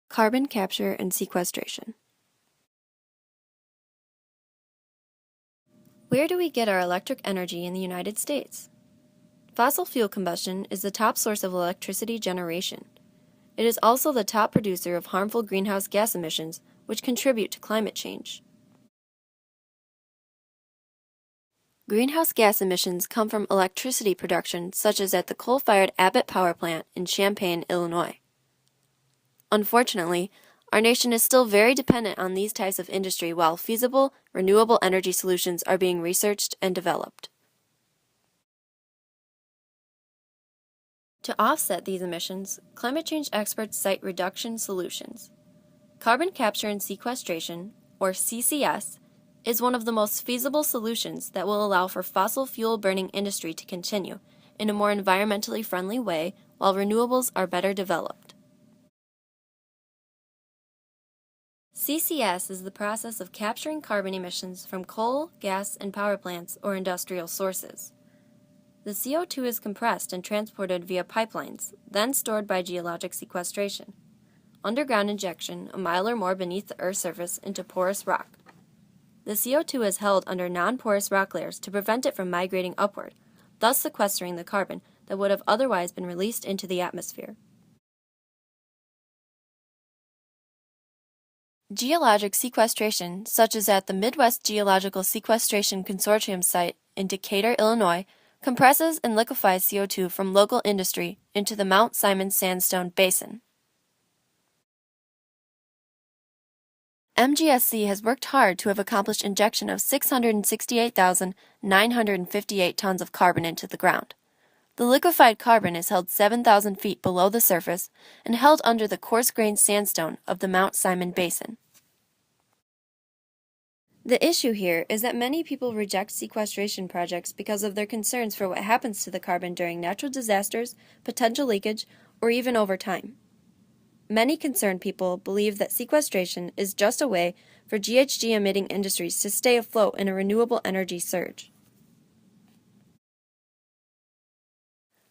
Carbon capture and sequestration. Where do we get our electric energy in the United States? Fossil fuel combustion is the top source of electricity generation. It is also the top producer of harmful greenhouse gas emissions, which contribute to climate change. Greenhouse gas emissions come from electricity production, such as at the coal-fired Abbott Power Plant in Champaign, Illinois. Unfortunately, our nation is still very dependent on these types of industry while feasible, renewable energy solutions are being researched and developed. To offset these emissions, climate change experts cite reduction solutions. Carbon capture and sequestration, or CCS, is one of the most feasible solutions that will allow for fossil fuel burning industry to continue in a more environmentally friendly way while renewables are better developed. CCS is the process of capturing carbon emissions from coal, gas, and power plants or industrial sources. The CO2 is compressed and transported via pipelines, then stored by geologic sequestration. Underground injection, a mile or more beneath the Earth's surface, into porous rock. The CO2 is held under non-porous rock layers to prevent it from migrating upward, thus sequestering the carbon that would have otherwise been released into the atmosphere. Geologic sequestration, such as at the Midwest Geological Sequestration Consortium site in Decatur, Illinois, compresses and liquefies CO2 from local industry into the Mount Simon Sandstone Basin. MGSC has worked hard to have accomplished injection of 668,958 tons of carbon into the ground. The liquefied carbon is held 7,000 feet below the surface and held under the coarse-grained sandstone of the Mount Simon Basin. The issue here is that many people reject sequestration projects because of their concerns for what happens to the carbon during natural disasters, potential leakage, or even over time. Many concerned people believe that sequestration is just a way for GHG-emitting industries to stay afloat in a renewable energy surge.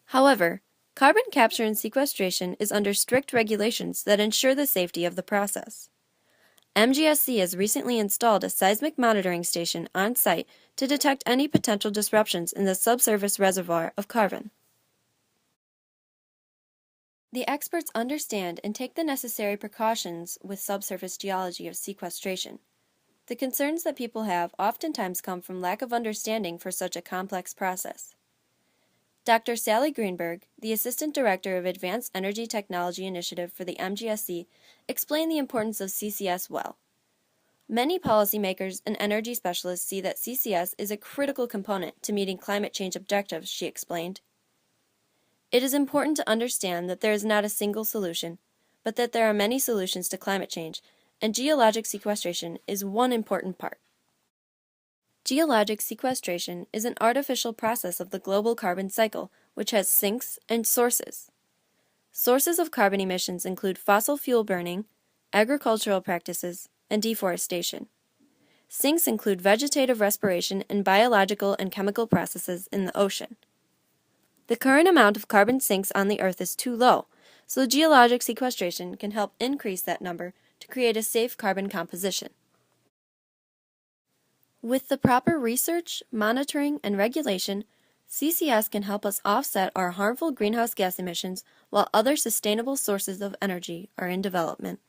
However, carbon capture and sequestration is under strict regulations that ensure the safety of the process. MGSC has recently installed a seismic monitoring station on site to detect any potential disruptions in the subsurface reservoir of carbon. The experts understand and take the necessary precautions with subsurface geology of sequestration. The concerns that people have oftentimes come from lack of understanding for such a complex process. Dr. Sally Greenberg, the Assistant Director of Advanced Energy Technology Initiative for the MGSC, explained the importance of CCS well. Many policymakers and energy specialists see that CCS is a critical component to meeting climate change objectives, she explained. It is important to understand that there is not a single solution, but that there are many solutions to climate change, and geologic sequestration is one important part. Geologic sequestration is an artificial process of the global carbon cycle, which has sinks and sources. Sources of carbon emissions include fossil fuel burning, agricultural practices, and deforestation. Sinks include vegetative respiration and biological and chemical processes in the ocean. The current amount of carbon sinks on the Earth is too low, so geologic sequestration can help increase that number to create a safe carbon composition. With the proper research, monitoring, and regulation, CCS can help us offset our harmful greenhouse gas emissions while other sustainable sources of energy are in development.